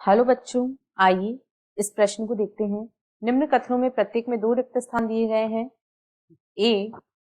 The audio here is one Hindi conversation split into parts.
हेलो बच्चों, आइए इस प्रश्न को देखते हैं। निम्न कथनों में प्रत्येक में 2 रिक्त स्थान दिए गए हैं। ए,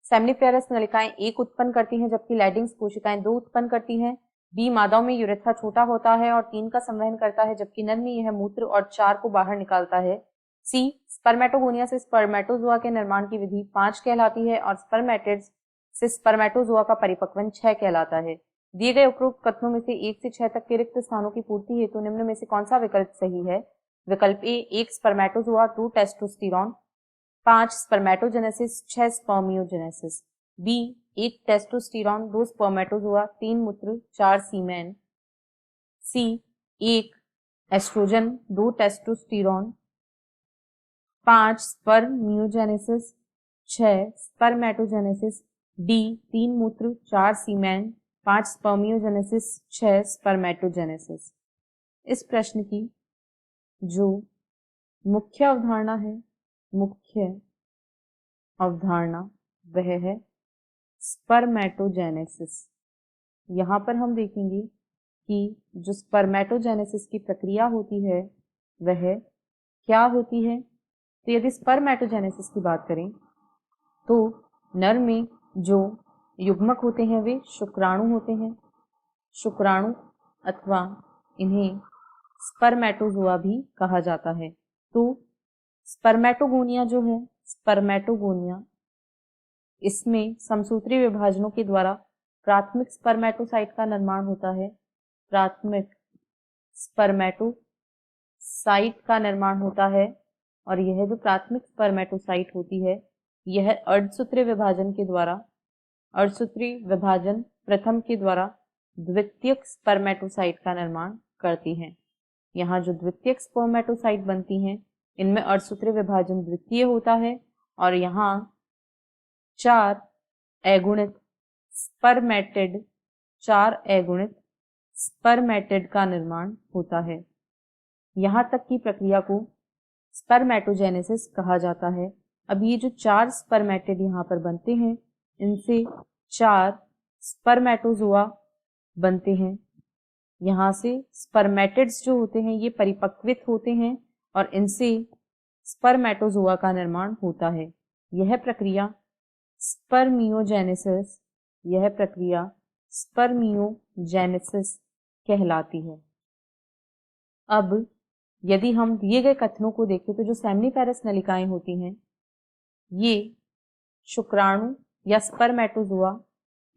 सेमनीफेरस नलिकाएं 1 उत्पन्न करती हैं जबकि लैडिंग्स कोशिकाएं 2 उत्पन्न करती हैं। बी, मादाओं में यूरेथ्रा छोटा होता है और 3 का संवहन करता है जबकि नर में यह मूत्र और 4 को बाहर निकालता है। सी, स्पर्मेटोगोनिया से स्पर्मेटोजोआ के निर्माण की विधि 5 कहलाती है और स्पर्मेटिड्स से स्पर्मेटोजोआ का परिपक्वन 6 कहलाता है। दिए गए उपरोक्त कथनों में से 1 से 6 तक के रिक्त स्थानों की पूर्ति हेतु निम्न में से कौन सा विकल्प सही है? विकल्प A, 1 spermatozoa 2 testosterone, 5 spermatogenesis 6 spermiogenesis. B, 1 testosterone 2 spermatozoa 3 मूत्र 4 semen. C, 1 oestrogen 2 testosterone 5 spermiogenesis 6 spermatogenesis. D, 3 मूत्र 4 सीमेन 5 स्पर्मियोजेनेसिस 6 स्पर्मेटोजेनेसिस। इस प्रश्न की जो मुख्य अवधारणा है, मुख्य अवधारणा वह है स्पर्मेटोजेनेसिस। यहाँ पर हम देखेंगे कि जो स्पर्मेटोजेनेसिस की प्रक्रिया होती है वह क्या होती है। तो यदि स्पर्मेटोजेनेसिस की बात करें तो नर में जो युग्मक होते हैं वे शुक्राणु होते हैं। शुक्राणु अथवा इन्हें स्पर्मेटोजोआ भी कहा जाता है। तो स्पर्मेटोगोनिया जो है, स्पर्मेटोगोनिया, इसमें समसूत्री विभाजनों के द्वारा प्राथमिक स्पर्मेटोसाइट का निर्माण होता है। प्राथमिक स्पर्मेटोसाइट का निर्माण होता है और यह जो प्राथमिक स्पर्मेटोसाइट होती है यह अर्धसूत्री विभाजन के द्वारा, अर्धसूत्री विभाजन प्रथम के द्वारा द्वितीयक स्पर्मेटोसाइट का निर्माण करती हैं। यहाँ जो द्वितीयक स्पर्मेटोसाइट बनती हैं इनमें अर्धसूत्री विभाजन द्वितीय होता है और यहाँ 4 अगुणित स्पर्मेटिड का निर्माण होता है। यहाँ तक की प्रक्रिया को स्पर्मेटोजेनेसिस कहा जाता है। अब ये जो 4 स्पर्मेटिड यहाँ पर बनते हैं इनसे 4 स्पर्मेटोजोआ बनते हैं। यहाँ से स्पर्मेटिड्स जो होते हैं ये परिपक्वित होते हैं और इनसे स्पर्मेटोजोआ का निर्माण होता है। यह प्रक्रिया स्पर्मियोजेनेसिस कहलाती है। अब यदि हम दिए गए कथनों को देखें तो जो सेमनीफेरस नलिकाएं होती हैं ये शुक्राणु या स्पर्मेटोजोआ,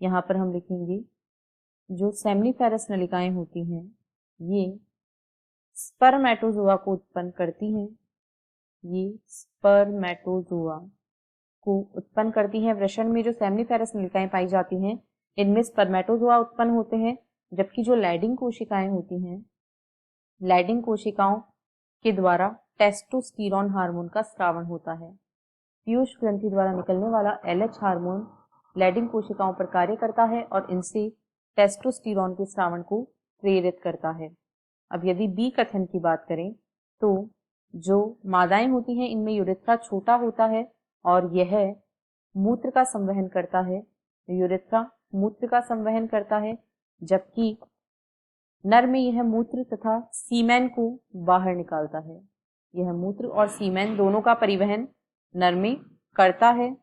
यहाँ पर हम लिखेंगे जो सेमनीफेरस नलिकाएं होती हैं ये स्पर्मेटोजोआ को उत्पन्न करती हैं। ये स्पर्मेटोजोआ को उत्पन्न करती हैं। वृषण में जो सेमनीफेरस नलिकाएं पाई जाती हैं इनमें स्पर्मेटोजोआ उत्पन्न होते हैं जबकि जो लैडिंग कोशिकाएं होती हैं, लैडिंग कोशिकाओं के द्वारा टेस्टोस्टेरॉन हार्मोन का स्रावण होता है। पीयूष ग्रंथि द्वारा निकलने वाला LH हार्मोन लैडिंग कोशिकाओं पर कार्य करता है और इनसे टेस्टोस्टेरॉन के स्रावण को प्रेरित करता है। अब यदि बी कथन की बात करें तो जो मादाएं होती हैं इनमें यूरेथ्रा छोटा होता है और यह मूत्र का संवहन करता है। यूरेथ्रा मूत्र का संवहन करता है जबकि नर में यह मूत्र तथा सीमेन को बाहर निकालता है। यह मूत्र और सीमेन दोनों का परिवहन नर में करता है।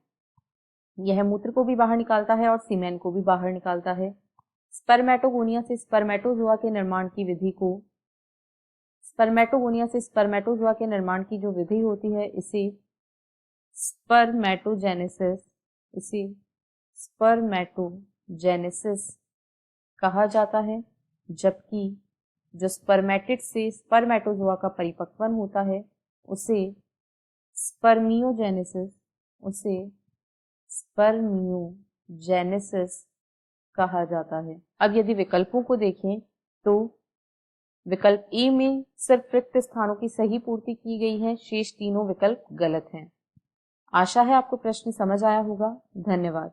यह मूत्र को भी बाहर निकालता है और सीमेन को भी बाहर निकालता है। स्पर्मेटोगोनिया से स्पर्मेटोजोआ के निर्माण की विधि को, स्पर्मेटोगोनिया से स्पर्मेटोजोआ के निर्माण की जो विधि होती है इसे स्पर्मेटोजेनेसिस कहा जाता है। जबकि जो स्पर्मेटिड से स्पर्मेटोजोआ का परिपक्वन होता है उसे स्पर्मियोजेनेसिस कहा जाता है। अब यदि विकल्पों को देखें तो विकल्प ए में सिर्फ रिक्त स्थानों की सही पूर्ति की गई है, शेष तीनों विकल्प गलत हैं। आशा है आपको प्रश्न समझ आया होगा। धन्यवाद।